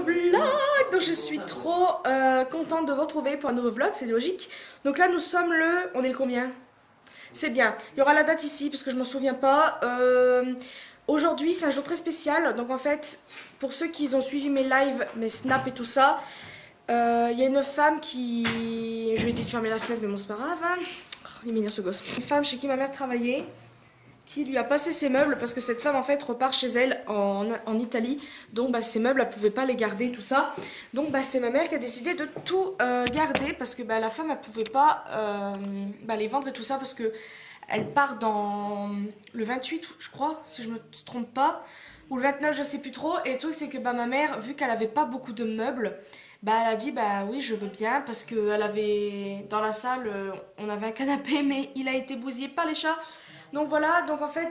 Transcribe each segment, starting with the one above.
vlog. Donc je suis trop contente de vous retrouver pour un nouveau vlog, c'est logique. Donc là nous sommes on est le combien? C'est bien, il y aura la date ici parce que je m'en souviens pas. Aujourd'hui c'est un jour très spécial. Donc en fait, pour ceux qui ont suivi mes lives, mes snaps et tout ça, il y a une femme qui... Je lui ai dit de fermer la fenêtre mais bon c'est pas grave, hein. Oh, il est mignon ce gosse. Une femme chez qui ma mère travaillait, qui lui a passé ses meubles parce que cette femme en fait repart chez elle en Italie, donc ses meubles elle pouvait pas les garder tout ça, donc c'est ma mère qui a décidé de tout garder parce que la femme elle pouvait pas les vendre et tout ça parce que elle part dans le 28 je crois si je me trompe pas, ou le 29 je sais plus trop, et le truc c'est que ma mère vu qu'elle avait pas beaucoup de meubles, elle a dit oui je veux bien parce que elle avait dans la salle on avait un canapé mais il a été bousillé par les chats. Donc voilà, donc en fait,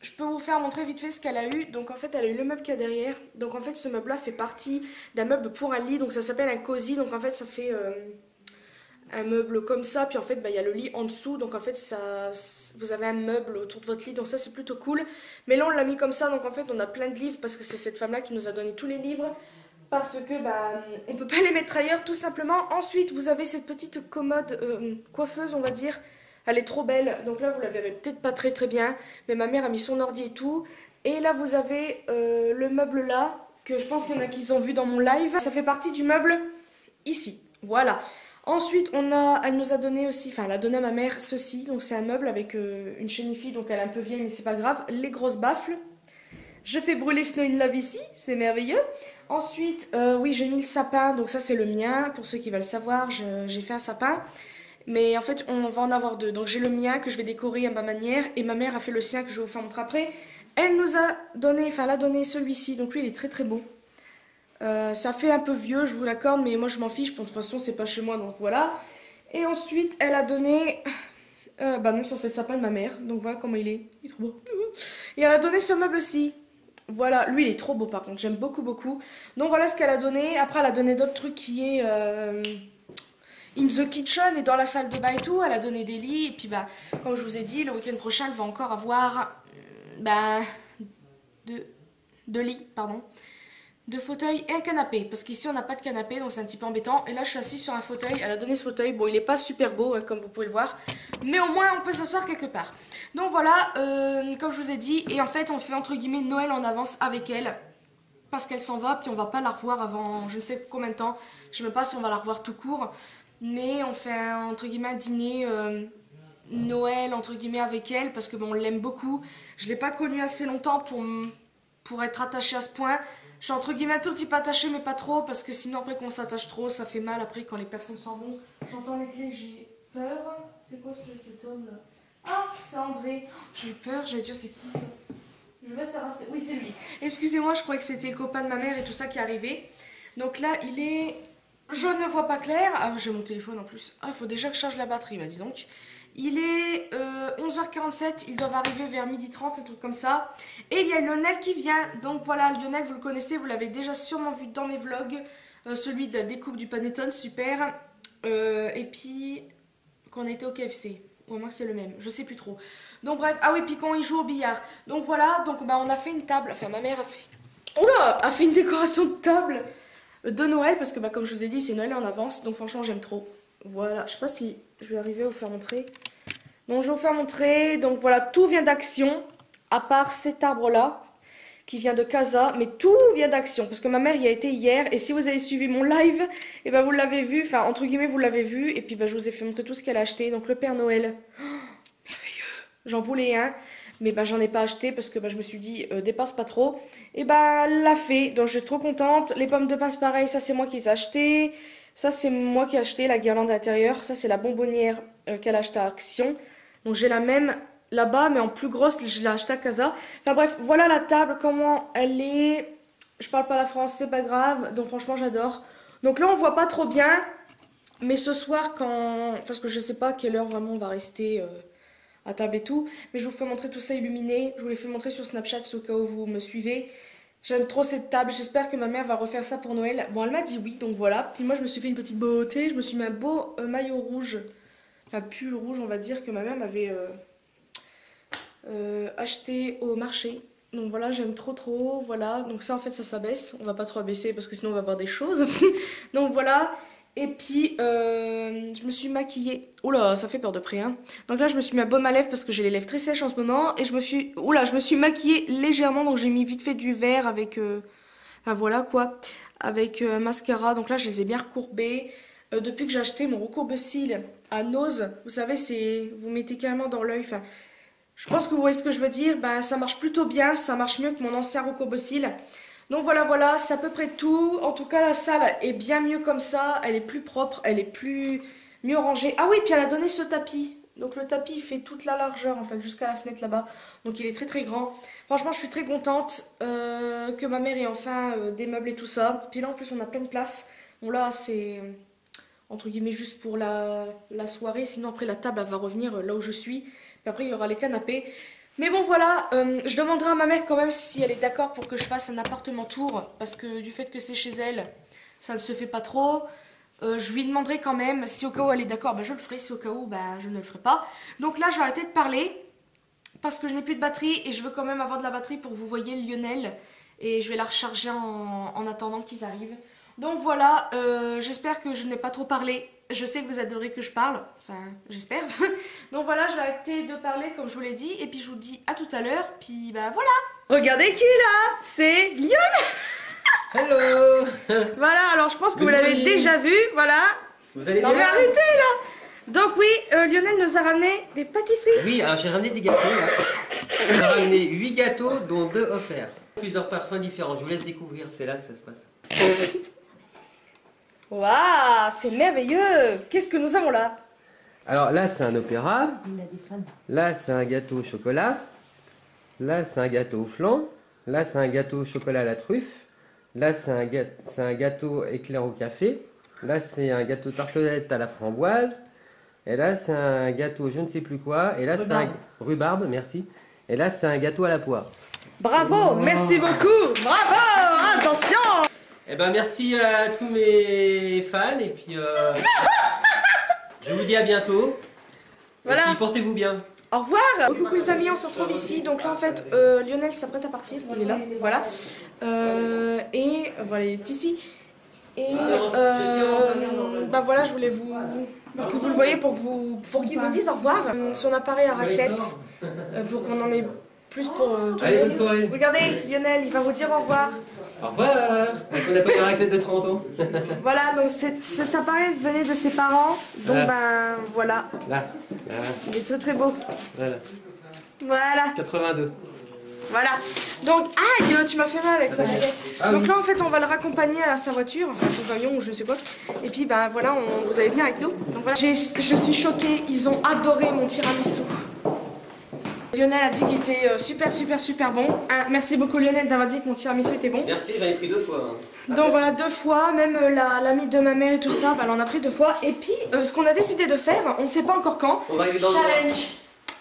je peux vous faire montrer vite fait ce qu'elle a eu. Donc en fait, elle a eu le meuble qu'il y a derrière. Donc en fait, ce meuble-là fait partie d'un meuble pour un lit. Donc ça s'appelle un cosy. Donc en fait, ça fait un meuble comme ça. Puis en fait, il y a le lit en dessous. Donc en fait, vous avez un meuble autour de votre lit. Donc ça, c'est plutôt cool. Mais là, on l'a mis comme ça. Donc en fait, on a plein de livres parce que c'est cette femme-là qui nous a donné tous les livres. Parce que on peut pas les mettre ailleurs tout simplement. Ensuite, vous avez cette petite commode coiffeuse, on va dire. Elle est trop belle, donc là vous la verrez peut-être pas très bien, mais ma mère a mis son ordi et tout. Et là vous avez le meuble là, que je pense qu'il y en a qui ont vu dans mon live. Ça fait partie du meuble ici, voilà. Ensuite elle nous a donné aussi, enfin elle a donné à ma mère ceci, donc c'est un meuble avec une chenille, donc elle est un peu vieille mais c'est pas grave. Les grosses baffles. Je fais brûler Snow in Love ici, c'est merveilleux. Ensuite, oui j'ai mis le sapin, donc ça c'est le mien, pour ceux qui veulent savoir, j'ai fait un sapin. Mais en fait, on va en avoir deux. Donc j'ai le mien que je vais décorer à ma manière. Et ma mère a fait le sien que je vais vous faire montrer après. Elle nous a donné, enfin elle a donné celui-ci. Donc lui, il est très très beau. Ça fait un peu vieux, je vous l'accorde. Mais moi, je m'en fiche. De toute façon, c'est pas chez moi. Donc voilà. Et ensuite, elle a donné... non, ça c'est le sapin de ma mère. Donc voilà comment il est. Il est trop beau. Et elle a donné ce meuble-ci. Voilà, lui il est trop beau par contre. J'aime beaucoup beaucoup. Donc voilà ce qu'elle a donné. Après, elle a donné d'autres trucs qui est... in the kitchen et dans la salle de bain et tout, elle a donné des lits. Et puis comme je vous ai dit, le week-end prochain, elle va encore avoir deux lits, pardon, deux fauteuils et un canapé. Parce qu'ici on n'a pas de canapé, donc c'est un petit peu embêtant. Et là je suis assise sur un fauteuil, elle a donné ce fauteuil. Bon, il n'est pas super beau, hein, comme vous pouvez le voir, mais au moins on peut s'asseoir quelque part. Donc voilà, comme je vous ai dit, et en fait on fait entre guillemets Noël en avance avec elle. Parce qu'elle s'en va, puis on va pas la revoir avant je ne sais combien de temps. Je sais même pas si on va la revoir tout court. Mais on fait un, entre guillemets un dîner Noël entre guillemets avec elle. Parce que on l'aime beaucoup. Je l'ai pas connue assez longtemps pour être attachée à ce point. Je suis entre guillemets un tout petit peu attachée mais pas trop. Parce que sinon après qu'on s'attache trop ça fait mal après quand les personnes s'en vont. J'entends les clés, j'ai peur. C'est quoi cet homme là? Ah, c'est André. J'ai peur, j'allais dire c'est qui ça? Je vais savoir, oui c'est lui. Excusez-moi, je croyais que c'était le copain de ma mère et tout ça qui arrivait. Donc là, il est... Je ne vois pas clair. Ah, j'ai mon téléphone en plus. Ah, il faut déjà que je charge la batterie, dis donc. Il est 11h47, ils doivent arriver vers 12h30, un truc comme ça. Et il y a Lionel qui vient. Donc voilà, Lionel, vous le connaissez, vous l'avez déjà sûrement vu dans mes vlogs. Celui de la découpe du panettone, super. Et puis, qu'on était au KFC. Ou moins que c'est le même, je sais plus trop. Donc bref, ah oui, puis quand il joue au billard. Donc voilà, donc on a fait une table, enfin ma mère a fait... Oula, a fait une décoration de table de Noël, parce que comme je vous ai dit, c'est Noël en avance, donc franchement j'aime trop. Voilà, je sais pas si je vais arriver à vous faire montrer. Donc je vais vous faire montrer, donc voilà, tout vient d'Action, à part cet arbre-là, qui vient de Casa, mais tout vient d'Action, parce que ma mère y a été hier, et si vous avez suivi mon live, et vous l'avez vu, enfin entre guillemets vous l'avez vu, et puis je vous ai fait montrer tout ce qu'elle a acheté, donc le Père Noël. J'en voulais un, mais j'en ai pas acheté parce que je me suis dit dépasse pas trop. Et elle l'a fait, donc je suis trop contente. Les pommes de passe pareil, ça c'est moi qui les ai achetées. Ça c'est moi qui ai acheté la guirlande intérieure. Ça c'est la bonbonnière qu'elle a acheté à Action. Donc j'ai la même là-bas, mais en plus grosse, je l'ai achetée à Casa. Enfin bref, voilà la table, comment elle est. Je parle pas la France, c'est pas grave, donc franchement j'adore. Donc là on voit pas trop bien, mais ce soir quand... Parce que je sais pas à quelle heure vraiment on va rester... à table et tout, mais je vous fais montrer tout ça illuminé. Je vous l'ai fait montrer sur Snapchat au cas où vous me suivez. J'aime trop cette table, j'espère que ma mère va refaire ça pour Noël. Bon, elle m'a dit oui, donc voilà. Puis moi je me suis fait une petite beauté, je me suis mis un beau maillot rouge, enfin pull rouge on va dire, que ma mère m'avait acheté au marché. Donc voilà, j'aime trop, voilà. Donc ça en fait ça s'abaisse, on va pas trop abaisser parce que sinon on va voir des choses. Donc voilà, et puis je me suis maquillée. Oula, ça fait peur de près hein. Donc là je me suis mis un baume à lèvres parce que j'ai les lèvres très sèches en ce moment. Et je me suis... Oula, je me suis maquillée légèrement, donc j'ai mis vite fait du vert avec... Enfin voilà quoi, avec mascara. Donc là je les ai bien recourbés. Depuis que j'ai acheté mon recourbe-cils à Nose, vous savez, c'est... Vous mettez carrément dans l'œil, enfin... Je pense que vous voyez ce que je veux dire. Ben, ça marche plutôt bien, ça marche mieux que mon ancien recourbe-cils. Donc voilà, c'est à peu près tout. En tout cas, la salle est bien mieux comme ça. Elle est plus propre, elle est plus mieux rangée. Ah oui, puis elle a donné ce tapis. Donc le tapis, il fait toute la largeur, en fait, jusqu'à la fenêtre là-bas. Donc il est très grand. Franchement, je suis très contente que ma mère ait enfin des meubles et tout ça. Puis là, en plus, on a plein de place. Bon là, c'est entre guillemets juste pour la soirée. Sinon, après, la table, elle va revenir là où je suis. Puis après, il y aura les canapés. Mais bon, voilà, je demanderai à ma mère quand même si elle est d'accord pour que je fasse un appartement tour. Parce que du fait que c'est chez elle, ça ne se fait pas trop. Je lui demanderai quand même. Si au cas où elle est d'accord, ben je le ferai. Si au cas où, ben je ne le ferai pas. Donc là, je vais arrêter de parler. Parce que je n'ai plus de batterie. Et je veux quand même avoir de la batterie pour que vous voyez Lionel. Et je vais la recharger en attendant qu'ils arrivent. Donc voilà, j'espère que je n'ai pas trop parlé. Je sais que vous adorez que je parle, enfin j'espère. Donc voilà, je vais arrêter de parler comme je vous l'ai dit. Et puis je vous dis à tout à l'heure. Puis bah voilà. Regardez qui est là. C'est Lionel. Hello. Voilà, alors je pense que Good vous l'avez morning. déjà vu, voilà. Vous allez Non bien? mais arrêtez là. Donc oui, Lionel nous a ramené des pâtisseries. Oui, alors j'ai ramené des gâteaux là. J'ai ramené 8 gâteaux dont 2 offerts. Plusieurs parfums différents, je vous laisse découvrir, c'est là que ça se passe. Waouh, c'est merveilleux. Qu'est-ce que nous avons là? Alors là c'est un opéra, là c'est un gâteau au chocolat, là c'est un gâteau au flan, là c'est un gâteau au chocolat à la truffe, là c'est un gâteau éclair au café, là c'est un gâteau tartelette à la framboise, et là c'est un gâteau je ne sais plus quoi, et là c'est un rhubarbe, merci, et là c'est un gâteau à la poire. Bravo, merci beaucoup. Bravo, attention. Eh ben merci à tous mes fans et puis je vous dis à bientôt. Voilà. Et puis portez-vous bien. Au revoir. Coucou les amis, on se retrouve ici. Donc là en fait, Lionel s'apprête à partir. Il est là, voilà. Et voilà, il est ici. Et bah voilà, je voulais que vous le voyez pour qu'il vous dise au revoir. Son appareil à raclette, pour qu'on en ait plus pour tout Allez, le bonne soirée. monde. Regardez, Lionel, il va vous dire au revoir. Au revoir. On n'a pas une raclette de 30 ans. Voilà, donc cet appareil venait de ses parents. Donc ben voilà, Là, il est très beau. voilà. Voilà. 82. Voilà. Donc, aïe, tu m'as fait mal avec la baguette. Ah Donc oui. là, en fait, on va le raccompagner à sa voiture, à son camion ou je ne sais quoi. Et puis, bah voilà, vous allez venir avec nous. Donc voilà. Je suis choquée, ils ont adoré mon tiramisu. Lionel a dit qu'il était super bon. Ah, merci beaucoup Lionel d'avoir dit que mon tiramisu était bon. Merci, j'en ai pris 2 fois. Hein. Donc voilà, 2 fois, même l'amie de ma mère et tout ça, bah, elle en a pris 2 fois. Et puis, ce qu'on a décidé de faire, on ne sait pas encore quand. On va arriver dans le Challenge.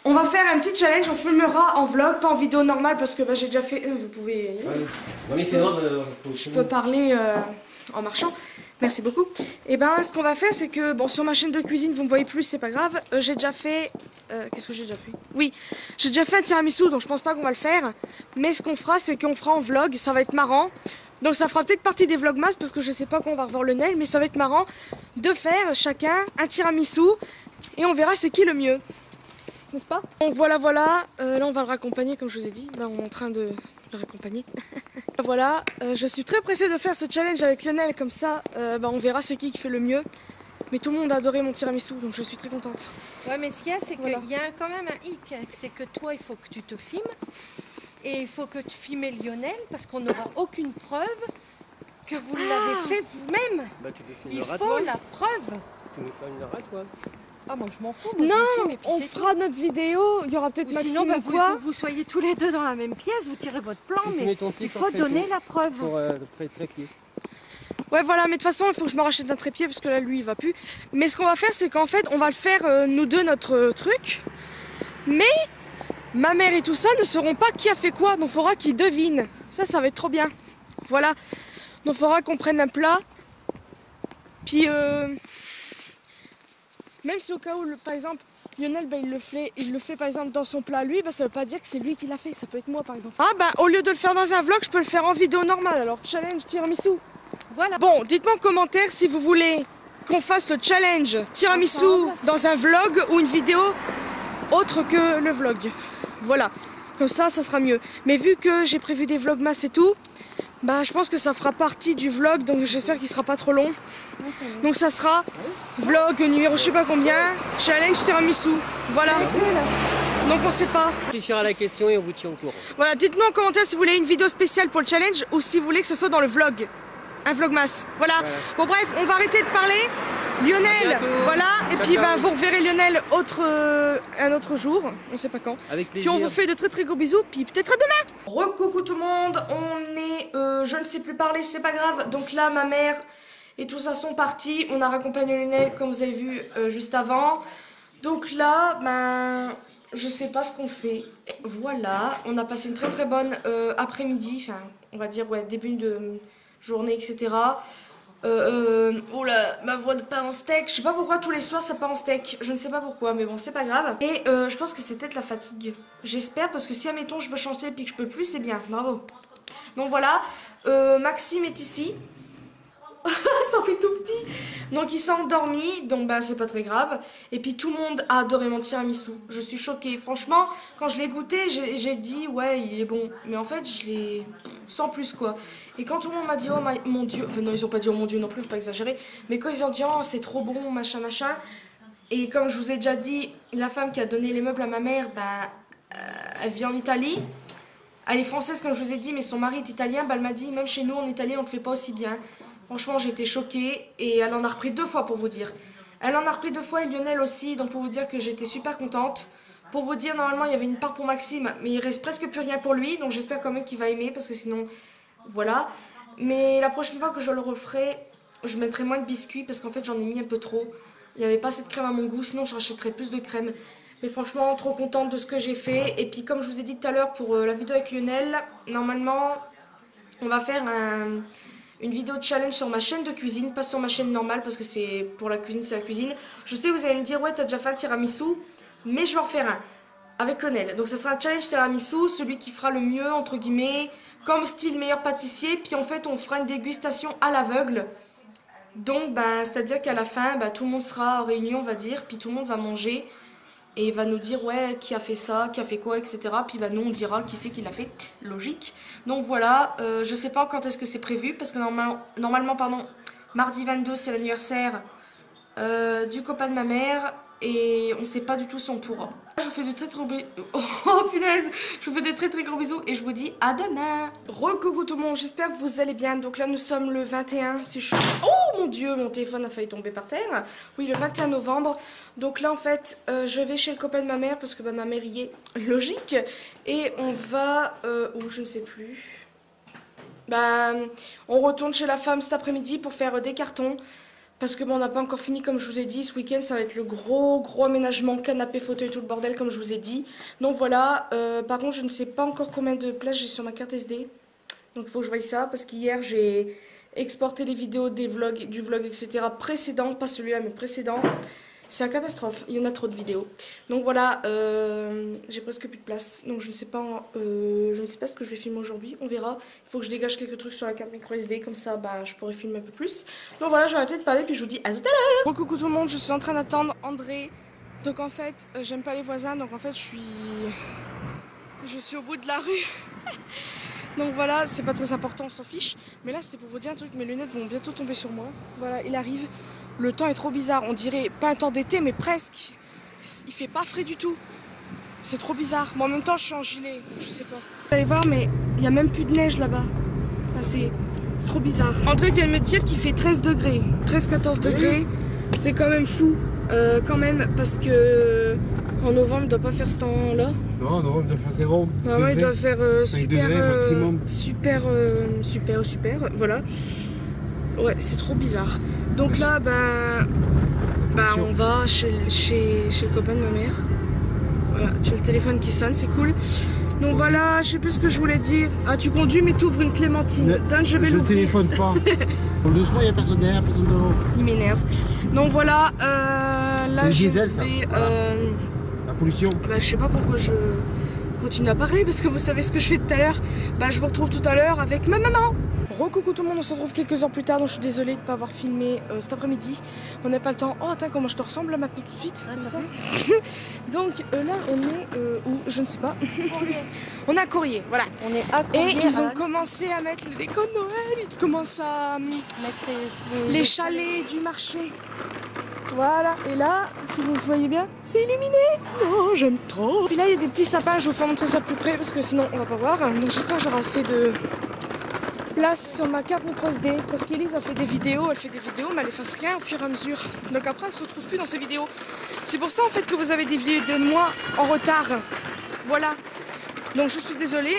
On va faire un petit challenge, on filmera en vlog, pas en vidéo normale parce que bah, j'ai déjà fait... vous pouvez... Je peux parler en marchant. Merci beaucoup. Et ben ce qu'on va faire c'est que, bon sur ma chaîne de cuisine vous me voyez plus, c'est pas grave. J'ai déjà fait... Qu'est-ce que j'ai déjà fait? Oui, j'ai déjà fait un tiramisu donc je pense pas qu'on va le faire. Mais ce qu'on fera c'est qu'on fera en vlog, ça va être marrant. Donc ça fera peut-être partie des vlogmas parce que je sais pas quand on va revoir le nail, mais ça va être marrant de faire chacun un tiramisu et on verra c'est qui le mieux. N'est-ce pas? Donc voilà, là on va le raccompagner comme je vous ai dit, là on est en train de le raccompagner. Voilà, je suis très pressée de faire ce challenge avec Lionel, comme ça on verra c'est qui fait le mieux. Mais tout le monde a adoré mon tiramisu, donc je suis très contente. Ouais, mais ce qu'il y a, c'est Voilà. qu'il y a quand même un hic, c'est que toi, il faut que tu te filmes, et il faut que tu filmes Lionel, parce qu'on n'aura aucune preuve que vous l'avez fait vous-même. Bah, tu peux Il filmer faut la preuve. Tu me filmeras toi. Ah, moi je m'en fous, moi, je Non, me filme, et puis on c'est tout. fera notre vidéo, il y aura peut-être Ou Maxime sinon, bah, ou il quoi. faut que vous soyez tous les deux dans la même pièce, vous tirez votre plan, Et tu mais mets ton pied il sur faut le trépied. donner la preuve. Pour trépied. Ouais voilà, mais de toute façon il faut que je me rachète un trépied parce que là lui il va plus. Mais ce qu'on va faire c'est qu'en fait on va le faire nous deux notre truc. Mais ma mère et tout ça ne sauront pas qui a fait quoi, donc il faudra qu'ils devinent. Ça va être trop bien. Voilà. Donc il faudra qu'on prenne un plat. Puis même si au cas où par exemple Lionel, bah, il le fait par exemple dans son plat à lui, bah, ça veut pas dire que c'est lui qui l'a fait, ça peut être moi par exemple. Ah bah au lieu de le faire dans un vlog, je peux le faire en vidéo normale, alors challenge tiramisu. Voilà. Bon, dites-moi en commentaire si vous voulez qu'on fasse le challenge tiramisu dans un vlog ou une vidéo autre que le vlog. Voilà, comme ça sera mieux. Mais vu que j'ai prévu des vlogmas et tout, bah je pense que ça fera partie du vlog, donc j'espère qu'il sera pas trop long. Donc ça sera vlog numéro je sais pas combien, challenge tiramisu. Voilà. Donc on sait pas. On réfléchira à la question et on vous tient au courant. Voilà, dites-moi en commentaire si vous voulez une vidéo spéciale pour le challenge ou si vous voulez que ce soit dans le vlog. Un vlogmas. Voilà. Bon bref, on va arrêter de parler. Lionel, voilà, et puis bah, vous reverrez Lionel un autre jour, on sait pas quand. Avec plaisir. Puis on vous fait de très très gros bisous, puis peut-être à demain. Recoucou tout le monde, on est, je ne sais plus parler, c'est pas grave. Donc là, ma mère et tout ça sont partis, on a raccompagné Lionel comme vous avez vu juste avant. Donc là, ben, je sais pas ce qu'on fait. Voilà, on a passé une très très bonne après-midi, enfin, on va dire, ouais, début de journée, etc. Oh là, ma voix de pain en steak. Je sais pas pourquoi tous les soirs ça part en steak. Je ne sais pas pourquoi, mais bon, c'est pas grave. Et je pense que c'est peut-être la fatigue. J'espère, parce que si, admettons, je veux changer et puis que je peux plus, c'est bien. Bravo. Donc voilà, Maxime est ici. Ça fait tout petit. Donc il s'est endormi, donc bah c'est pas très grave. Et puis tout le monde a adoré mon tiramisu. Je suis choquée. Franchement, quand je l'ai goûté, j'ai dit ouais, il est bon. Mais en fait, je l'ai sans plus quoi. Et quand tout le monde m'a dit oh mon dieu, enfin non, ils ont pas dit oh mon dieu non plus, faut pas exagérer. Mais quand ils ont dit oh c'est trop bon, machin machin. Et comme je vous ai déjà dit, la femme qui a donné les meubles à ma mère, bah elle vit en Italie. Elle est française comme je vous ai dit, mais son mari est italien. Bah elle m'a dit même chez nous en Italie on le fait pas aussi bien. Franchement, j'ai été choquée et elle en a repris 2 fois pour vous dire. Elle en a repris 2 fois et Lionel aussi, donc pour vous dire que j'étais super contente. Pour vous dire, normalement, il y avait une part pour Maxime, mais il reste presque plus rien pour lui, donc j'espère quand même qu'il va aimer parce que sinon, voilà. Mais la prochaine fois que je le referai, je mettrai moins de biscuits parce qu'en fait, j'en ai mis un peu trop. Il n'y avait pas assez de crème à mon goût, sinon je rachèterais plus de crème. Mais franchement, trop contente de ce que j'ai fait. Et puis, comme je vous ai dit tout à l'heure pour la vidéo avec Lionel, normalement, on va faire une vidéo de challenge sur ma chaîne de cuisine, pas sur ma chaîne normale parce que c'est pour la cuisine, c'est la cuisine. Je sais, vous allez me dire, ouais, t'as déjà fait un tiramisu, mais je vais en faire un avec Lionel. Donc ça sera un challenge tiramisu, celui qui fera le mieux, entre guillemets, comme style meilleur pâtissier. Puis en fait, on fera une dégustation à l'aveugle. Donc, ben, c'est-à-dire qu'à la fin, ben, tout le monde sera réuni, on va dire, puis tout le monde va manger. Et va nous dire ouais qui a fait ça, qui a fait quoi, etc. Puis bah, nous on dira qui c'est qui l'a fait, logique. Donc voilà, je sais pas quand est-ce que c'est prévu parce que normalement pardon, mardi 22 c'est l'anniversaire du copain de ma mère et on sait pas du tout si on pourra. Je vous fais de très gros bisous. Oh punaise, je vous fais de très gros bisous et je vous dis à demain. Recoucou tout le monde, j'espère que vous allez bien. Donc là nous sommes le 21, si je... Oh mon dieu, mon téléphone a failli tomber par terre. Oui, le 21 novembre. Donc là en fait, je vais chez le copain de ma mère parce que bah, ma mère y est, logique. Et on va, où je ne sais plus. Bah, on retourne chez la femme cet après-midi pour faire des cartons. Parce que bon, on n'a pas encore fini, comme je vous ai dit. Ce week-end, ça va être le gros aménagement, canapé, fauteuil, tout le bordel, comme je vous ai dit. Donc voilà, par contre, je ne sais pas encore combien de places j'ai sur ma carte SD. Donc il faut que je voie ça, parce qu'hier, j'ai exporté les vidéos du vlog, etc. précédent, pas celui-là, mais précédent. C'est une catastrophe, il y en a trop de vidéos. Donc voilà, j'ai presque plus de place. Donc je ne sais pas ce que je vais filmer aujourd'hui, on verra. Il faut que je dégage quelques trucs sur la carte micro SD, comme ça bah, je pourrai filmer un peu plus. Donc voilà, je vais arrêter de parler, puis je vous dis à tout à l'heure. Bon coucou tout le monde, je suis en train d'attendre André. Donc en fait, j'aime pas les voisins, donc en fait je suis au bout de la rue. Donc voilà, c'est pas très important, on s'en fiche. Mais là c'était pour vous dire un truc, mes lunettes vont bientôt tomber sur moi. Voilà, il arrive. Le temps est trop bizarre, on dirait pas un temps d'été mais presque. Il fait pas frais du tout. C'est trop bizarre. Moi en même temps je suis en gilet, je sais pas. Vous allez voir mais il y a même plus de neige là-bas. Enfin, c'est trop bizarre. André vient de me dire qu'il fait 13 degrés. 13-14 degrés. C'est quand même fou. Quand même parce que en novembre il doit pas faire ce temps-là. Non, il doit faire 0. Non, il doit faire super, voilà. Ouais, c'est trop bizarre. Donc là, on va chez le copain de ma mère. Voilà, tu as le téléphone qui sonne, c'est cool. Donc voilà, je sais plus ce que je voulais dire. Ah, tu conduis mais tu ouvres une clémentine. Je vais l'ouvrir. Je téléphone pas. Doucement, il n'y a personne derrière, personne devant. Il m'énerve. Donc voilà, là je vais pollution. Bah, je sais pas pourquoi je continue à parler parce que vous savez ce que je fais tout à l'heure. Bah, je vous retrouve tout à l'heure avec ma maman. Recoucou tout le monde, on se retrouve quelques heures plus tard, donc je suis désolée de ne pas avoir filmé cet après-midi. On n'a pas le temps. Oh, attends, comment je te ressemble là maintenant tout de suite, comme ça. Donc là, on est où? Je ne sais pas. On est à Courrier, voilà. On est à Et Courrier, ils ont Anne. commencé à mettre les décos de Noël, ils commencent à Mettre les chalets du marché. Voilà, et là, si vous voyez bien, c'est illuminé. Oh, j'aime trop. Puis là, il y a des petits sapins, je vais vous faire montrer ça de plus près parce que sinon, on va pas voir. Donc j'espère que j'aurai assez de place sur ma carte microSD parce qu'Elise a fait des vidéos, elle fait des vidéos, mais elle efface rien au fur et à mesure. Donc après, elle se retrouve plus dans ses vidéos. C'est pour ça, en fait, que vous avez des vidéos de moi en retard. Voilà. Donc je suis désolée,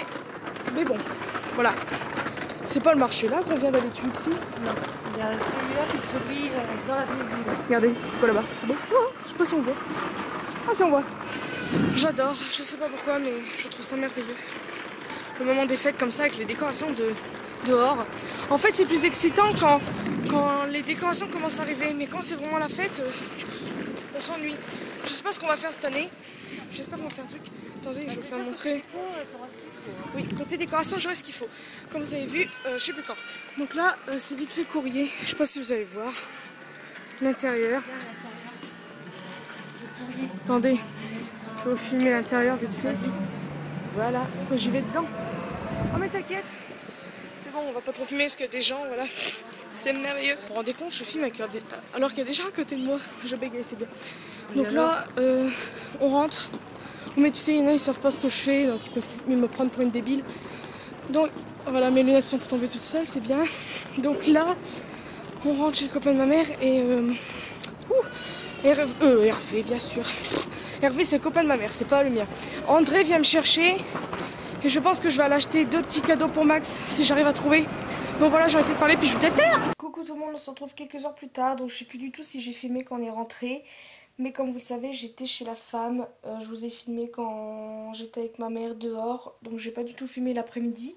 mais bon, voilà. C'est pas le marché là qu'on vient d'habitude ici. Non, il y a celui-là qui est celui dans la vieille ville. Regardez, c'est quoi là-bas? C'est beau? Oh, je sais pas si on voit. Ah si on voit. J'adore, je sais pas pourquoi, mais je trouve ça merveilleux. Le moment des fêtes comme ça avec les décorations dehors. En fait, c'est plus excitant quand les décorations commencent à arriver, mais quand c'est vraiment la fête, on s'ennuie. Je sais pas ce qu'on va faire cette année. J'espère qu'on va faire un truc. Attendez, je vais vous faire montrer. Oui, côté décoration, j'aurai ce qu'il faut. Comme vous avez vu, je sais plus quand. Donc là, c'est vite fait Courrier. Je sais pas si vous allez voir l'intérieur. Attendez, je vais vous filmer l'intérieur vite fait. Voilà, j'y vais dedans. Oh mais t'inquiète, c'est bon, on va pas trop filmer parce qu'il y a des gens, voilà. C'est merveilleux. Vous vous rendez compte, je filme alors qu'il y a des gens à côté de moi. Je bégaye, c'est bien. Donc là, on rentre. Mais tu sais, il y en a, ils savent pas ce que je fais, donc ils peuvent me prendre pour une débile. Donc voilà, mes lunettes sont tombées toutes seules, c'est bien. Donc là, on rentre chez le copain de ma mère et Hervé, bien sûr. Hervé, c'est le copain de ma mère, c'est pas le mien. André vient me chercher et je pense que je vais aller acheter 2 petits cadeaux pour Max si j'arrive à trouver. Donc voilà, j'ai arrêté de parler puis je vous déterre. Coucou tout le monde, on se retrouve quelques heures plus tard, donc je sais plus du tout si j'ai filmé quand on est rentré. Mais comme vous le savez, j'étais chez la femme. Je vous ai filmé quand j'étais avec ma mère dehors. Donc j'ai pas du tout filmé l'après-midi.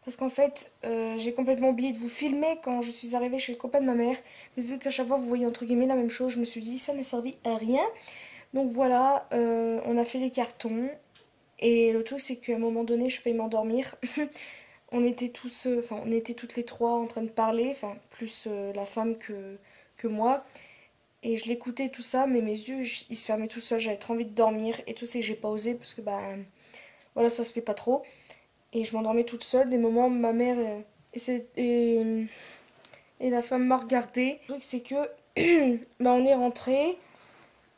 Parce qu'en fait, j'ai complètement oublié de vous filmer quand je suis arrivée chez le copain de ma mère. Mais vu qu'à chaque fois vous voyez entre guillemets la même chose, je me suis dit ça n'a servi à rien. Donc voilà, on a fait les cartons. Et le truc c'est qu'à un moment donné, je faillis m'endormir. On était on était toutes les trois en train de parler. Enfin, plus la femme que moi. Et je l'écoutais tout ça, mais mes yeux, ils se fermaient tout seuls. J'avais trop envie de dormir. Et tout, c'est que j'ai pas osé parce que, bah, voilà, ça se fait pas trop. Et je m'endormais toute seule. Des moments, ma mère et la femme m'a regardée. Le truc, c'est que, bah, on est rentré.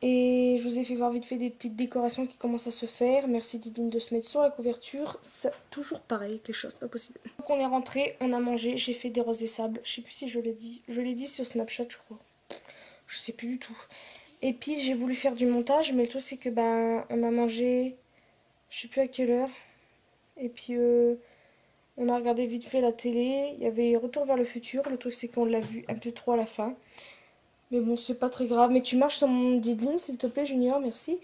Et je vous ai fait voir vite fait des petites décorations qui commencent à se faire. Merci Didine de se mettre sur la couverture. Ça, toujours pareil, quelque chose, pas possible. Donc on est rentré, on a mangé, j'ai fait des roses des sables. Je sais plus si je l'ai dit. Je l'ai dit sur Snapchat, je crois. Je sais plus du tout. Et puis j'ai voulu faire du montage, mais le truc c'est que ben on a mangé, je sais plus à quelle heure. Et puis on a regardé vite fait la télé. Il y avait Retour vers le futur. Le truc c'est qu'on l'a vu un peu trop à la fin. Mais bon, c'est pas très grave. Mais tu marches sur mon diddling s'il te plaît, Junior, merci.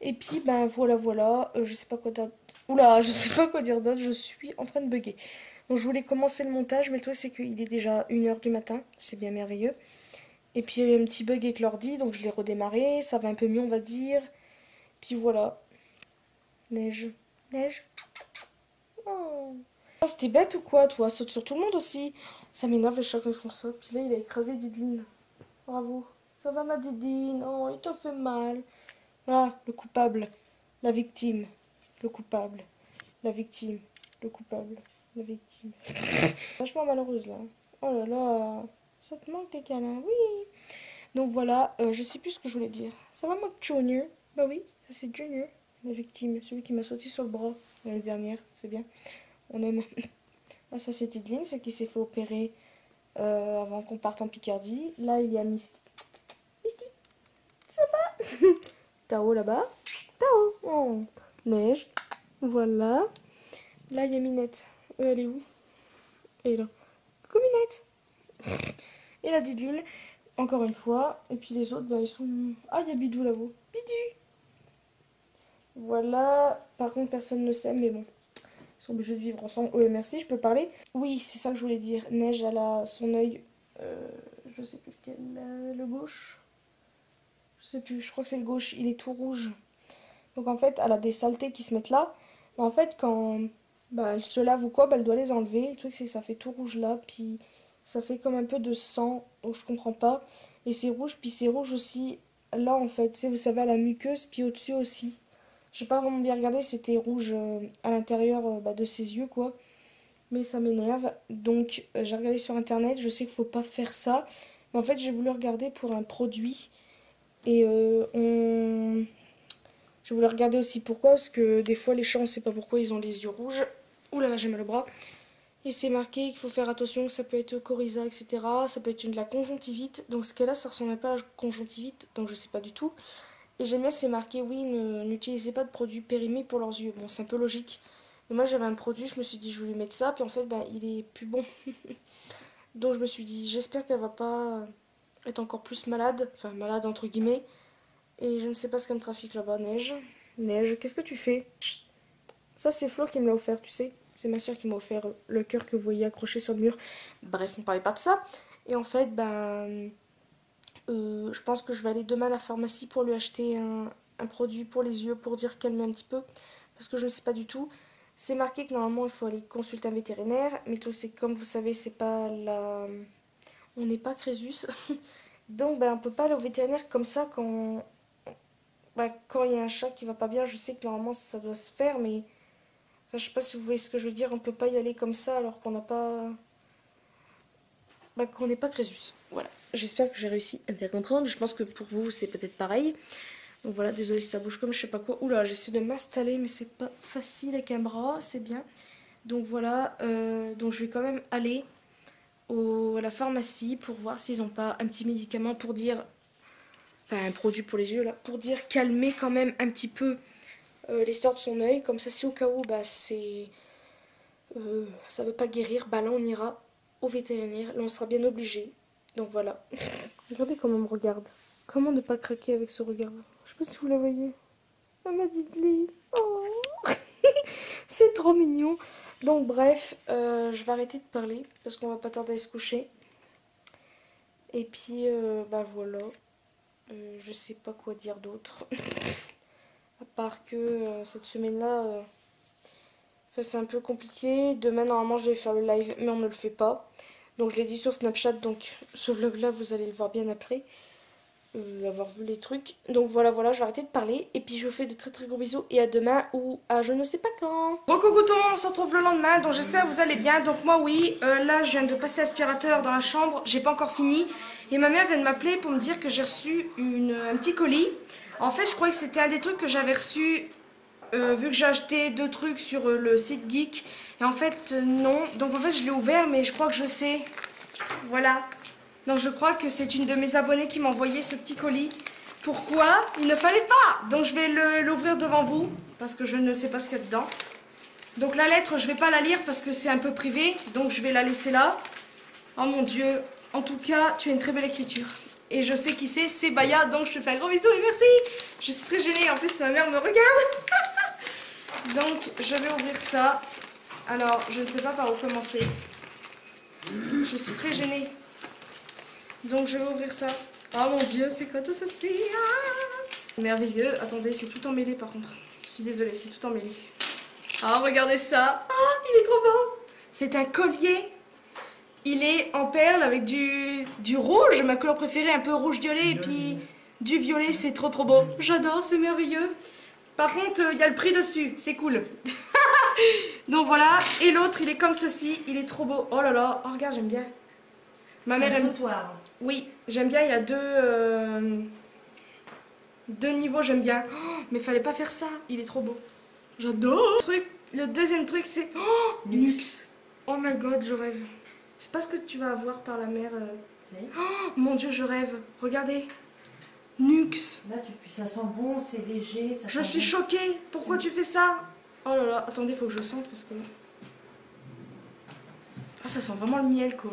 Et puis ben voilà. Je sais pas quoi dire. Oula, je sais pas quoi dire d'autre. Je suis en train de bugger. Donc je voulais commencer le montage, mais le truc c'est qu'il est déjà 1h du matin. C'est bien merveilleux. Et puis il y a eu un petit bug avec l'ordi, donc je l'ai redémarré, ça va un peu mieux on va dire. Puis voilà. Neige. Oh. Ah, c'était bête ou quoi toi? Saute sur tout le monde aussi. Ça m'énerve les chats quand ils font ça. Puis là il a écrasé Didine. Bravo. Ça va ma Didine? Oh il t'a fait mal. Voilà, le coupable. La victime. Le coupable. La victime. Le coupable. La victime. Vachement malheureuse là. Oh là là. Ça te manque des câlins, oui. Donc voilà, je sais plus ce que je voulais dire. Ça va, moi, Junior? Bah oui, ça c'est Junior, la victime, celui qui m'a sauté sur le bras l'année dernière, c'est bien. On aime. Ah, ça c'est Tidline, c'est qui s'est fait opérer avant qu'on parte en Picardie. Là, il y a Misty. Misty, ça va? Tao là-bas. Tao. Oh. Neige. Voilà. Là, il y a Minette. Elle est où? Elle est là. Coucou Minette. Et la Didline. Encore une fois. Et puis les autres, bah, ils sont... Ah, il y a Bidou là-haut. Bidou. Voilà. Par contre, personne ne sait, mais bon. Ils sont obligés de vivre ensemble. Oui, merci, je peux parler. Oui, c'est ça que je voulais dire. Neige, elle a son œil... je sais plus lequel. Le gauche. Je sais plus, je crois que c'est le gauche. Il est tout rouge. Donc en fait, elle a des saletés qui se mettent là. Mais en fait, quand bah, elle se lave ou quoi, bah, elle doit les enlever. Le truc, c'est que ça fait tout rouge là. Puis ça fait comme un peu de sang. Donc je comprends pas. Et c'est rouge. Puis c'est rouge aussi là en fait. Tu sais, vous savez, à la muqueuse. Puis au-dessus aussi. J'ai pas vraiment bien regardé. C'était rouge à l'intérieur bah, de ses yeux quoi. Mais ça m'énerve. Donc j'ai regardé sur internet. Je sais qu'il faut pas faire ça. Mais en fait, j'ai voulu regarder pour un produit. Et je voulais regarder aussi pourquoi, parce que des fois les chats on sait pas pourquoi ils ont les yeux rouges. Ouh là là, j'ai mal au bras. Et c'est marqué qu'il faut faire attention, que ça peut être coryza, etc. Ça peut être de la conjonctivite. Donc ce qu'elle a, ça ressemble pas à la conjonctivite, donc je sais pas du tout. Et j'aime bien, c'est marqué, oui, n'utilisez pas de produits périmés pour leurs yeux. Bon, c'est un peu logique. Et moi j'avais un produit, je me suis dit je vais lui mettre ça, puis en fait ben, il est plus bon. Donc je me suis dit j'espère qu'elle va pas être encore plus malade, enfin malade entre guillemets. Et je ne sais pas ce qu'elle me trafique là-bas. Neige. Neige, qu'est-ce que tu fais? Ça, c'est Flo qui me l'a offert, tu sais. C'est ma soeur qui m'a offert le cœur que vous voyez accroché sur le mur. Bref, on parlait pas de ça. Et en fait, ben, je pense que je vais aller demain à la pharmacie pour lui acheter un produit pour les yeux, pour dire calmer un petit peu. Parce que je ne sais pas du tout. C'est marqué que normalement, il faut aller consulter un vétérinaire. Mais le truc, c'est que comme vous savez, c'est pas la... On n'est pas Crésus. Donc, ben, on peut pas aller au vétérinaire comme ça quand... Bah, quand il y a un chat qui va pas bien, je sais que normalement ça doit se faire, mais enfin, je sais pas si vous voyez ce que je veux dire, on peut pas y aller comme ça alors qu'on n'a pas. Bah, qu'on n'est pas Crésus. Voilà. J'espère que j'ai réussi à faire comprendre. Je pense que pour vous c'est peut-être pareil. Donc voilà, désolé si ça bouge comme je sais pas quoi. Oula, j'essaie de m'installer, mais c'est pas facile avec un bras, c'est bien. Donc voilà, donc je vais quand même aller à la pharmacie pour voir s'ils ont pas un petit médicament pour dire. Enfin, un produit pour les yeux là, pour dire calmer quand même un petit peu l'histoire de son œil. Comme ça, si au cas où bah, ça veut pas guérir, bah là on ira au vétérinaire. Là on sera bien obligé. Donc voilà. Regardez comment on me regarde. Comment ne pas craquer avec ce regard? Je sais pas si vous la voyez. Oh ma Didley. Oh. C'est trop mignon. Donc bref, je vais arrêter de parler parce qu'on va pas tarder à se coucher. Et puis bah voilà. Je sais pas quoi dire d'autre. À part que cette semaine-là, c'est un peu compliqué. Demain, normalement, je vais faire le live, mais on ne le fait pas. Donc, je l'ai dit sur Snapchat. Donc, ce vlog-là, vous allez le voir bien après. Avoir vu les trucs. Donc, voilà, je vais arrêter de parler. Et puis, je vous fais de très très gros bisous. Et à demain ou à je ne sais pas quand. Bon, coucou tout le monde, on se retrouve le lendemain. Donc, j'espère que vous allez bien. Donc, moi, oui. Là, je viens de passer l'aspirateur dans la chambre. J'ai pas encore fini. Et ma mère vient de m'appeler pour me dire que j'ai reçu un petit colis. En fait, je croyais que c'était un des trucs que j'avais reçu vu que j'ai acheté 2 trucs sur le site Geek. Et en fait, non. Donc en fait, je l'ai ouvert, mais je crois que je sais. Voilà. Donc je crois que c'est une de mes abonnées qui m'a envoyé ce petit colis. Pourquoi? Il ne fallait pas. Donc je vais l'ouvrir devant vous, parce que je ne sais pas ce qu'il y a dedans. Donc la lettre, je vais pas la lire parce que c'est un peu privé. Donc je vais la laisser là. Oh mon Dieu. En tout cas, tu as une très belle écriture. Et je sais qui c'est Baya, donc je te fais un gros bisou et merci. Je suis très gênée, en plus ma mère me regarde. Donc je vais ouvrir ça. Alors, je ne sais pas par où commencer. Je suis très gênée. Donc je vais ouvrir ça. Oh mon Dieu, c'est quoi tout ceci? Merveilleux. Attendez, c'est tout emmêlé par contre. Je suis désolée, c'est tout emmêlé. Ah, regardez ça. Ah, il est trop beau. C'est un collier. Il est en perles avec du rouge, ma couleur préférée, un peu rouge-violet, et puis du violet, c'est trop trop beau. J'adore, c'est merveilleux. Par contre, il y a le prix dessus, c'est cool. Donc voilà, et l'autre, il est comme ceci, il est trop beau. Oh là là, oh regarde, j'aime bien. Ma mère aime... Oui, j'aime bien, il y a deux niveaux, j'aime bien. Oh, mais fallait pas faire ça, il est trop beau. J'adore. Le deuxième truc, c'est... Oh, Nux. Oh my god, je rêve. C'est pas ce que tu vas avoir par la mer. Oh mon Dieu, je rêve. Regardez. Nux. Là, ça sent bon, c'est léger. Je suis choquée. Pourquoi tu fais ça? Oh là là, attendez, faut que je sente parce que... Ah, ça sent vraiment le miel, quoi.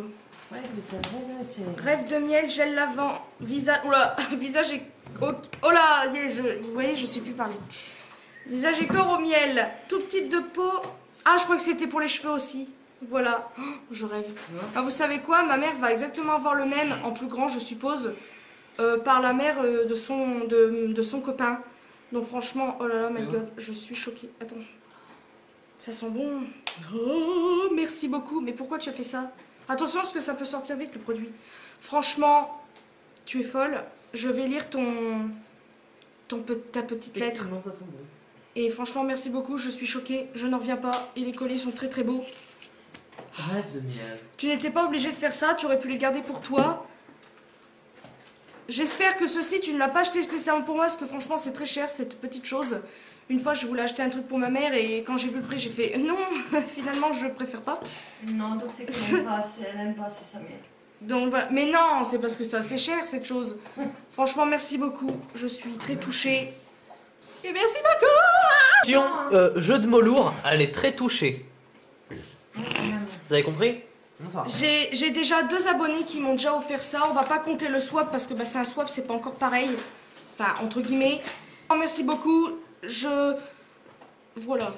Ouais, mais c'est vrai, Rêve de miel, gel lavant, visage... Oula, visage et... Oh là, vous voyez, je sais plus parler. Visage et corps au miel. Tout type de peau. Ah, je crois que c'était pour les cheveux aussi. Voilà. Oh, je rêve. Ah, vous savez quoi? Ma mère va exactement avoir le même, en plus grand, je suppose, par la mère de son copain. Donc franchement, oh là là, my god, je suis choquée. Attends. Ça sent bon. Oh, merci beaucoup. Mais pourquoi tu as fait ça? Attention, parce que ça peut sortir vite, le produit. Franchement, tu es folle. Je vais lire ta petite lettre. Ça sent bon. Et franchement, merci beaucoup. Je suis choquée. Je n'en reviens pas. Et les colliers sont très très beaux. Rêve de miel. Tu n'étais pas obligé de faire ça. Tu aurais pu les garder pour toi. J'espère que ceci, tu ne l'as pas acheté spécialement pour moi, parce que franchement, c'est très cher, cette petite chose. Une fois, je voulais acheter un truc pour ma mère, et quand j'ai vu le prix, j'ai fait non, finalement, je préfère pas. Non, donc c'est qu'elle aime pas, elle aime pas, c'est sa mère. Donc voilà. Mais non, c'est parce que c'est assez cher, cette chose. Franchement, merci beaucoup. Je suis très touchée. Et merci beaucoup. Attention, jeu de mots lourd, elle est très touchée. Vous avez compris? J'ai déjà 2 abonnés qui m'ont déjà offert ça. On va pas compter le swap parce que bah, c'est un swap, c'est pas encore pareil. Enfin, entre guillemets. Merci beaucoup. Voilà.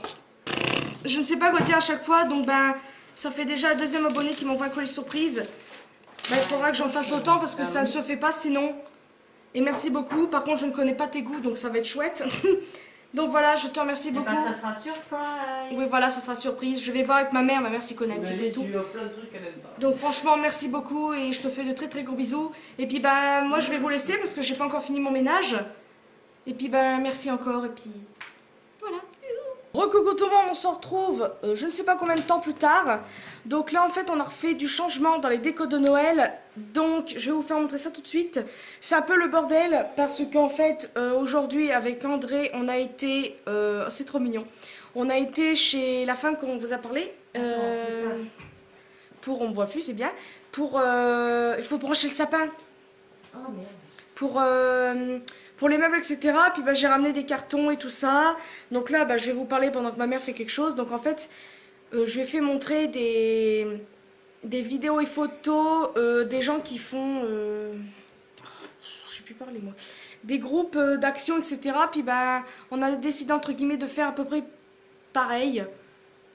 Je ne sais pas quoi dire à chaque fois. Donc, ben, ça fait déjà un 2e abonné qui m'envoie un colis surprise. Ben, il faudra que j'en fasse autant parce que ça ne se fait pas sinon. Et merci beaucoup. Par contre, je ne connais pas tes goûts, donc ça va être chouette. Donc voilà, je te remercie beaucoup. Ben, ça sera surprise. Oui, voilà, ça sera surprise. Je vais voir avec ma mère s'y connaît un petit peu et tout. Donc franchement, merci beaucoup et je te fais de très très gros bisous. Et puis ben, moi je vais vous laisser parce que j'ai pas encore fini mon ménage. Et puis ben, merci encore et puis voilà. Recoucou tout le monde, on se retrouve je ne sais pas combien de temps plus tard. Donc là en fait on a refait du changement dans les décos de Noël. Donc je vais vous faire montrer ça tout de suite. C'est un peu le bordel parce qu'en fait aujourd'hui avec André on a été, c'est trop mignon. On a été chez la femme qu'on vous a parlé. On me voit plus, c'est bien. Il faut brancher le sapin. Oh merde. Pour les meubles, etc. Puis bah, j'ai ramené des cartons et tout ça. Donc là, bah, je vais vous parler pendant que ma mère fait quelque chose. Donc en fait, je lui ai fait montrer des vidéos et photos des gens qui font... je sais plus parler moi. Des groupes d'action, etc. Puis bah, on a décidé entre guillemets de faire à peu près pareil.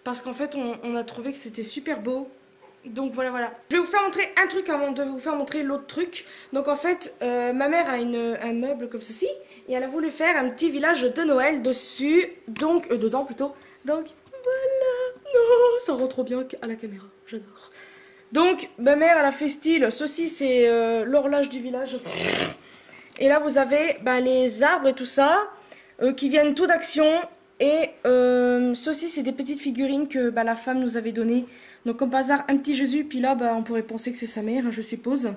Parce qu'en fait, on a trouvé que c'était super beau. Donc voilà. Je vais vous faire montrer un truc avant de vous faire montrer l'autre truc. Donc en fait, ma mère a un meuble comme ceci. Et elle a voulu faire un petit village de Noël dessus. Donc, dedans plutôt. Donc voilà. Non, ça rend trop bien à la caméra. J'adore. Donc ma mère, elle a fait style. Ceci, c'est l'horloge du village. Et là, vous avez les arbres et tout ça. Qui viennent tout d'action. Et ceci, c'est des petites figurines que la femme nous avait données. Donc comme par hasard, un petit Jésus, puis là, on pourrait penser que c'est sa mère, je suppose.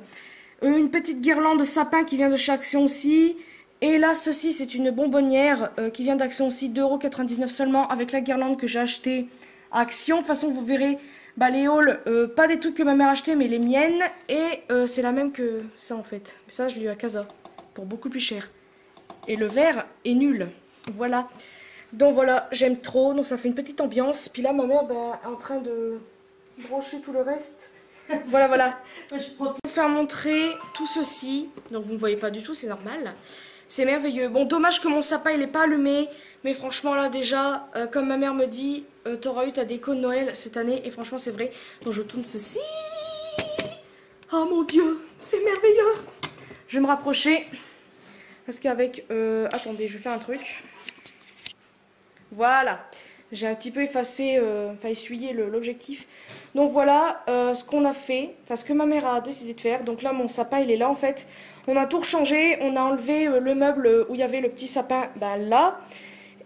Une petite guirlande de sapin qui vient de chez Action aussi. Et là, ceci, c'est une bonbonnière qui vient d'Action aussi, 2,99 € seulement, avec la guirlande que j'ai achetée à Action. De toute façon, vous verrez, les hauls, pas des trucs que ma mère a acheté, mais les miennes. Et c'est la même que ça, en fait. Ça, je l'ai eu à Casa, pour beaucoup plus cher. Et le verre est nul. Voilà. Donc voilà, j'aime trop, donc ça fait une petite ambiance. Puis là, ma mère est en train de brancher tout le reste. Voilà. Je vais vous faire montrer tout ceci. Donc vous ne voyez pas du tout, c'est normal. C'est merveilleux. Bon, dommage que mon sapin il n'est pas allumé. Mais franchement là déjà, comme ma mère me dit, t'auras eu ta déco de Noël cette année. Et franchement c'est vrai. Donc je tourne ceci. Oh mon Dieu, c'est merveilleux. Je vais me rapprocher. Parce qu'avec... attendez, je vais faire un truc. Voilà. J'ai un petit peu effacé, essuyé l'objectif. Donc voilà ce qu'on a fait, enfin ce que ma mère a décidé de faire. Donc là mon sapin il est là en fait. On a tout rechangé, on a enlevé le meuble où il y avait le petit sapin là.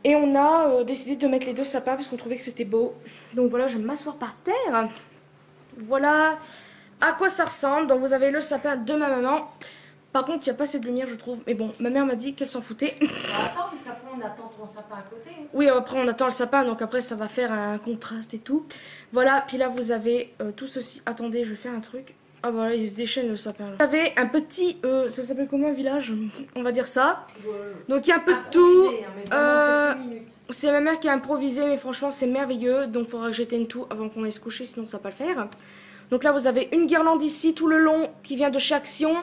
Et on a décidé de mettre les 2 sapins parce qu'on trouvait que c'était beau. Donc voilà, je vais m'asseoir par terre. Voilà à quoi ça ressemble. Donc vous avez le sapin de ma maman. Par contre, il n'y a pas assez de lumière, je trouve. Mais bon, ma mère m'a dit qu'elle s'en foutait. Attends, parce qu'après, on attend ton sapin à côté. Oui, après, on attend le sapin, donc après, ça va faire un contraste et tout. Voilà, puis là, vous avez tout ceci. Attendez, je vais faire un truc. Ah, voilà, il se déchaîne le sapin. Là. Vous avez un petit... ça s'appelle comment, un village? On va dire ça. Donc, il y a un peu de tout. C'est ma mère qui a improvisé, mais franchement, c'est merveilleux. Donc, il faudra que j'éteigne tout avant qu'on aille se coucher, sinon ça va pas le faire. Donc là, vous avez une guirlande ici, tout le long, qui vient de chez Action.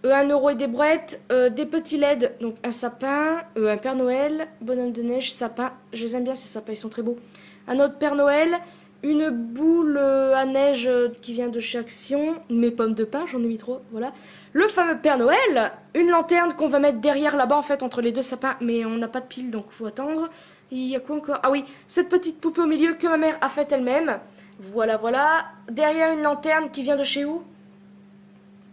1 € et des brouettes, des petits LED, donc un sapin, un Père Noël, bonhomme de neige, sapin, je les aime bien ces sapins, ils sont très beaux. Un autre Père Noël, une boule à neige qui vient de chez Action, mes pommes de pin, j'en ai mis 3, voilà. Le fameux Père Noël, une lanterne qu'on va mettre derrière là-bas en fait entre les deux sapins, mais on n'a pas de pile donc faut attendre. Il y a quoi encore? Ah oui, cette petite poupée au milieu que ma mère a faite elle-même. Voilà, voilà. Derrière une lanterne qui vient de chez où?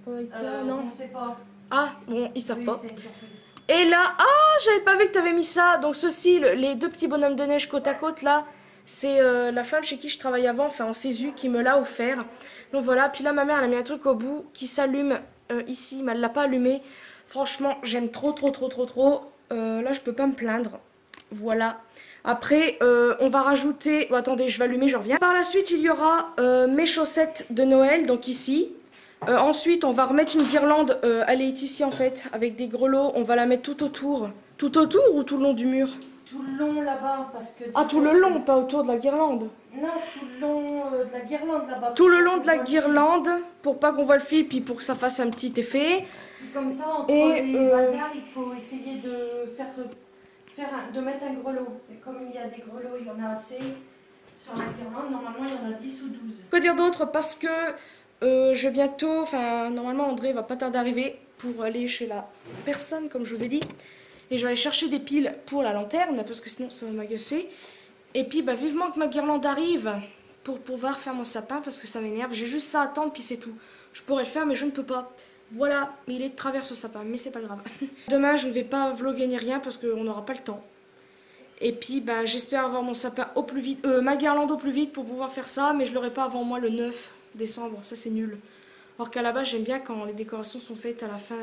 Non. On sait pas. Ah, bon, ils savent Oui, pas. c'est une surprise. Et là, ah, j'avais pas vu que t'avais mis ça. Donc ceci, les deux petits bonhommes de neige côte à côte là, c'est la femme chez qui je travaillais avant, enfin en CESU, qui me l'a offert. Donc voilà, puis là ma mère elle a mis un truc au bout qui s'allume ici, mais elle l'a pas allumé. Franchement, j'aime trop. Là, je peux pas me plaindre. Voilà. Après, on va rajouter... Oh, attendez, je vais allumer, je reviens. Par la suite, il y aura mes chaussettes de Noël, donc ici. Ensuite, on va remettre une guirlande, elle est ici en fait, avec des grelots. On va la mettre tout autour. Tout autour ou tout le long du mur? Tout le long là-bas, parce que... Ah, tout le long, pas autour de la guirlande. Non, tout le long de la guirlande là-bas. Tout le long de la guirlande, pour pas qu'on voit le fil, puis pour que ça fasse un petit effet. Comme ça, entre Et, les bazars, il faut essayer de de mettre un grelot. Et comme il y a des grelots, il y en a assez sur la guirlande. Normalement, il y en a 10 ou 12. Quoi dire d'autre? Parce que je vais bientôt, enfin normalement André va pas tarder d'arriver pour aller chez la personne comme je vous ai dit. Et je vais aller chercher des piles pour la lanterne parce que sinon ça va m'agacer. Et puis bah, vivement que ma guirlande arrive pour pouvoir faire mon sapin parce que ça m'énerve. J'ai juste ça à attendre puis c'est tout. Je pourrais le faire mais je ne peux pas. Voilà, mais il est de travers ce sapin, mais c'est pas grave. Demain je ne vais pas vlogger ni rien parce qu'on n'aura pas le temps. Et puis bah, j'espère avoir mon sapin au plus vite, ma guirlande au plus vite pour pouvoir faire ça, mais je l'aurai pas avant moi le 9 décembre, ça c'est nul. Alors qu'à la base j'aime bien quand les décorations sont faites à la fin,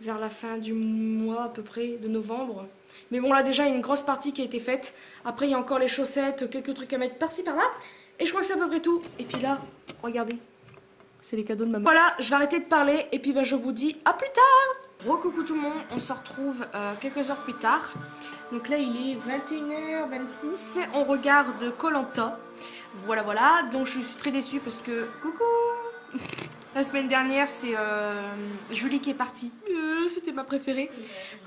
vers la fin du mois à peu près, de novembre. Mais bon là déjà il y a une grosse partie qui a été faite. Après il y a encore les chaussettes, quelques trucs à mettre par-ci par-là. Et je crois que c'est à peu près tout. Et puis là, regardez, c'est les cadeaux de maman. Voilà, je vais arrêter de parler et puis bah, je vous dis à plus tard. Recoucou tout le monde, on se retrouve quelques heures plus tard. Donc là il est 21h26, on regarde Koh-Lanta. Voilà, voilà, donc je suis très déçue parce que... Coucou. La semaine dernière, c'est Julie qui est partie. C'était ma préférée.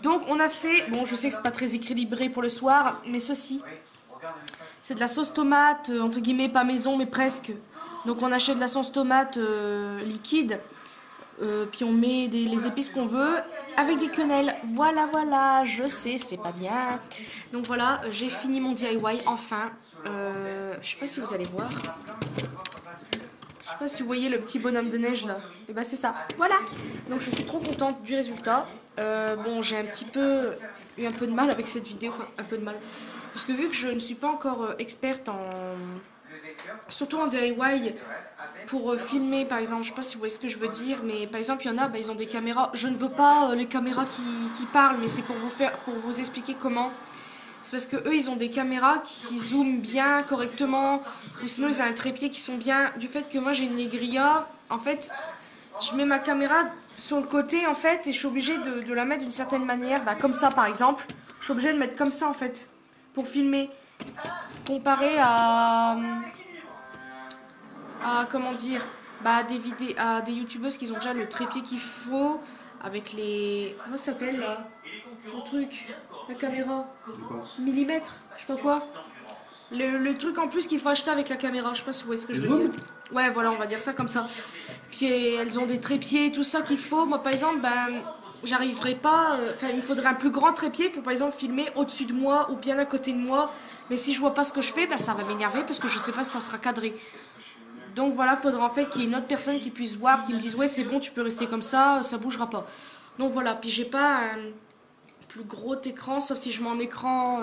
Donc on a fait... Bon, je sais que c'est pas très équilibré pour le soir, mais ceci. C'est de la sauce tomate, entre guillemets, pas maison, mais presque. Donc on achète de la sauce tomate liquide. Puis on met les épices qu'on veut avec des quenelles. Voilà, voilà, je sais, c'est pas bien. Donc voilà, j'ai fini mon DIY enfin. Je sais pas si vous allez voir. Je sais pas si vous voyez le petit bonhomme de neige là. Et bah c'est ça. Voilà. Donc je suis trop contente du résultat. Bon, j'ai eu un peu de mal avec cette vidéo, enfin un peu de mal. Parce que vu que je ne suis pas encore experte surtout en DIY, pour filmer par exemple, je sais pas si vous voyez ce que je veux dire, mais par exemple il y en a, bah, ils ont des caméras, je ne veux pas les caméras qui parlent, mais c'est pour vous expliquer comment. C'est parce que eux ils ont des caméras qui zooment bien, correctement, ou sinon ils ont un trépied qui sont bien. Du fait que moi j'ai une Negria, en fait je mets ma caméra sur le côté en fait et je suis obligée de la mettre d'une certaine manière, bah, comme ça par exemple, je suis obligée de mettre comme ça en fait pour filmer, comparé à comment dire, bah, à des youtubeuses qui ont déjà le trépied qu'il faut avec les... Comment ça s'appelle là? Le truc, la caméra, millimètre, je sais pas quoi. Le truc en plus qu'il faut acheter avec la caméra, je sais pas si vous voyez ce que je veux dire. Ouais, voilà, on va dire ça comme ça. Puis elles ont des trépieds, tout ça qu'il faut. Moi par exemple, ben, j'arriverai pas, enfin il me faudrait un plus grand trépied pour par exemple filmer au-dessus de moi ou bien à côté de moi. Mais si je vois pas ce que je fais, ben, ça va m'énerver parce que je sais pas si ça sera cadré. Donc voilà, il faudra en fait qu'il y ait une autre personne qui puisse voir, qui me dise ouais c'est bon, tu peux rester comme ça bougera pas. Donc voilà, puis j'ai pas un plus gros écran, sauf si je mets en écran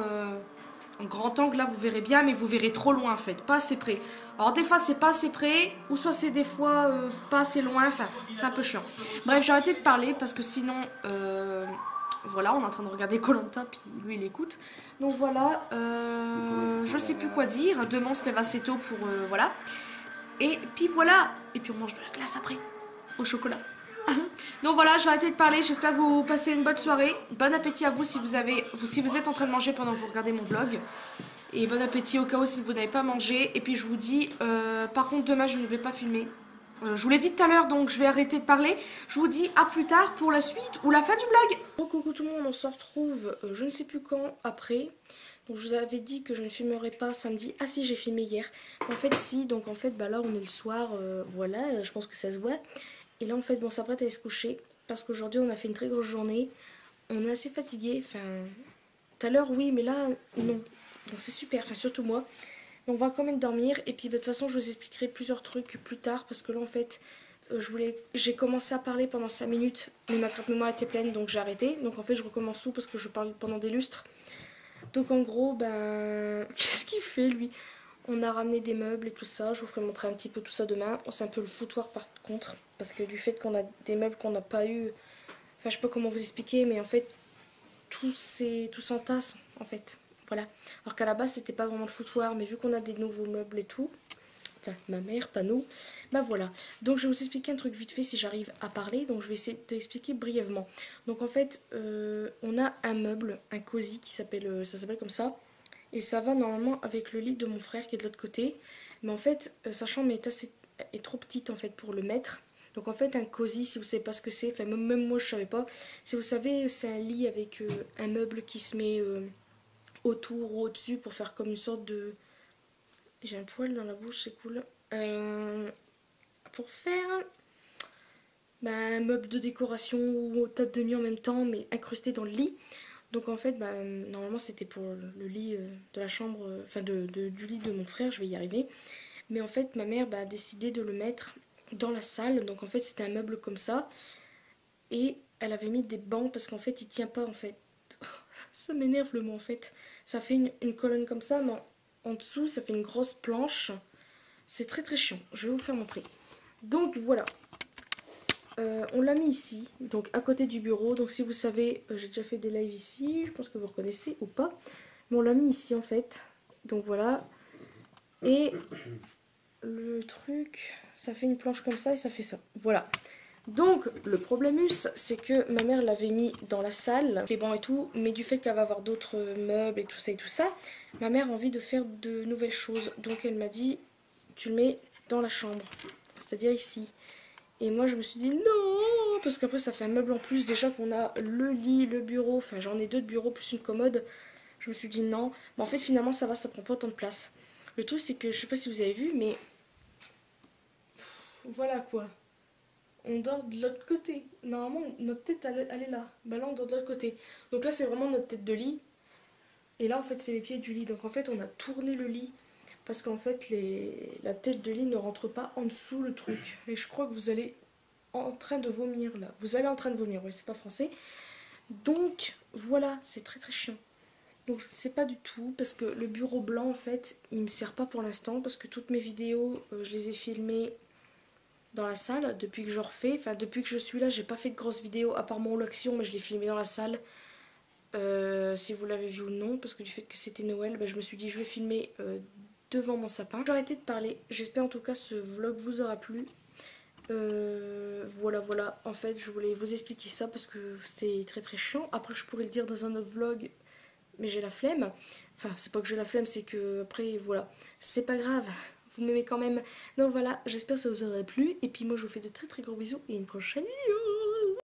en grand angle, là vous verrez bien, mais vous verrez trop loin en fait, pas assez près. Alors des fois c'est pas assez près, ou soit c'est des fois pas assez loin, enfin c'est un peu chiant. Bref, j'ai arrêté de parler parce que sinon, voilà, on est en train de regarder Koh-Lanta, puis lui il écoute. Donc voilà, je sais plus quoi dire, demain on se lève assez tôt pour, voilà. Et puis voilà, et puis on mange de la glace après, au chocolat. Donc voilà, je vais arrêter de parler, j'espère que vous passez une bonne soirée. Bon appétit à vous si vous êtes en train de manger pendant que vous regardez mon vlog. Et bon appétit au cas où si vous n'avez pas mangé. Et puis je vous dis, par contre demain je ne vais pas filmer. Je vous l'ai dit tout à l'heure, donc je vais arrêter de parler. Je vous dis à plus tard pour la suite ou la fin du vlog. Bon, coucou tout le monde, on se retrouve je ne sais plus quand après. Donc je vous avais dit que je ne filmerai pas samedi. Ah si, j'ai filmé hier. En fait si, donc en fait bah là on est le soir, voilà, je pense que ça se voit. Et là en fait bon, on s'apprête à aller se coucher parce qu'aujourd'hui on a fait une très grosse journée. On est assez fatigué, enfin tout à l'heure oui mais là non. Donc c'est super, enfin surtout moi. Mais on va quand même dormir et puis bah, de toute façon je vous expliquerai plusieurs trucs plus tard parce que là en fait j'ai commencé à parler pendant 5 minutes mais ma carte mémoire était pleine donc j'ai arrêté. Donc en fait je recommence tout parce que je parle pendant des lustres. Donc en gros ben qu'est-ce qu'il fait lui? On a ramené des meubles et tout ça, je vous ferai montrer un petit peu tout ça demain. C'est un peu le foutoir par contre parce que du fait qu'on a des meubles qu'on n'a pas eu, enfin je sais pas comment vous expliquer mais en fait tout s'entasse en fait. Voilà. Alors qu'à la base c'était pas vraiment le foutoir mais vu qu'on a des nouveaux meubles et tout, enfin ma mère, pas nous, bah voilà. Donc je vais vous expliquer un truc vite fait si j'arrive à parler, donc je vais essayer de l'expliquer brièvement. Donc en fait on a un meuble, un cosy qui s'appelle, ça s'appelle comme ça, et ça va normalement avec le lit de mon frère qui est de l'autre côté, mais en fait sa chambre est trop petite en fait pour le mettre. Donc en fait un cosy, si vous savez pas ce que c'est, enfin même moi je savais pas, si vous savez c'est un lit avec un meuble qui se met autour ou au-dessus pour faire comme une sorte de... J'ai un poil dans la bouche, c'est cool. Pour faire bah, un meuble de décoration ou table de nuit en même temps, mais incrusté dans le lit. Donc en fait, bah, normalement c'était pour le lit de la chambre, enfin du lit de mon frère, je vais y arriver. Mais en fait, ma mère bah, a décidé de le mettre dans la salle. Donc en fait, c'était un meuble comme ça. Et elle avait mis des bancs parce qu'en fait, il tient pas en fait. Ça m'énerve le mot en fait. Ça fait une colonne comme ça, mais en dessous, ça fait une grosse planche. C'est très très chiant. Je vais vous faire montrer. Donc voilà. On l'a mis ici, donc à côté du bureau. Donc si vous savez, j'ai déjà fait des lives ici. Je pense que vous reconnaissez ou pas. Mais on l'a mis ici en fait. Donc voilà. Et le truc, ça fait une planche comme ça et ça fait ça. Voilà. Donc le problémus, c'est que ma mère l'avait mis dans la salle, les bancs et tout, mais du fait qu'elle va avoir d'autres meubles et tout ça, ma mère a envie de faire de nouvelles choses. Donc elle m'a dit, tu le mets dans la chambre, c'est-à-dire ici. Et moi je me suis dit non, parce qu'après ça fait un meuble en plus, déjà qu'on a le lit, le bureau, enfin j'en ai deux de bureau plus une commode. Je me suis dit non, mais en fait finalement ça va, ça prend pas autant de place. Le truc c'est que je sais pas si vous avez vu, mais voilà quoi. On dort de l'autre côté. Normalement, notre tête, elle est là. Bah là, on dort de l'autre côté. Donc là, c'est vraiment notre tête de lit. Et là, en fait, c'est les pieds du lit. Donc en fait, on a tourné le lit. Parce qu'en fait, la tête de lit ne rentre pas en dessous le truc. Et je crois que vous allez en train de vomir là. Vous allez en train de vomir, oui, c'est pas français. Donc voilà, c'est très très chiant. Donc je ne sais pas du tout. Parce que le bureau blanc, en fait, il me sert pas pour l'instant. Parce que toutes mes vidéos, je les ai filmées dans la salle depuis que je refais, enfin depuis que je suis là, j'ai pas fait de grosses vidéos à part mon l'action, mais je l'ai filmé dans la salle. Si vous l'avez vu ou non, parce que du fait que c'était Noël, bah, je me suis dit je vais filmer devant mon sapin. J'ai arrêté de parler, j'espère en tout cas ce vlog vous aura plu. Voilà, en fait je voulais vous expliquer ça parce que c'est très très chiant. Après je pourrais le dire dans un autre vlog, mais j'ai la flemme. Enfin c'est pas que j'ai la flemme, c'est que après voilà, c'est pas grave. Vous m'aimez quand même. Donc voilà, j'espère que ça vous aura plu. Et puis moi je vous fais de très très gros bisous et une prochaine vidéo.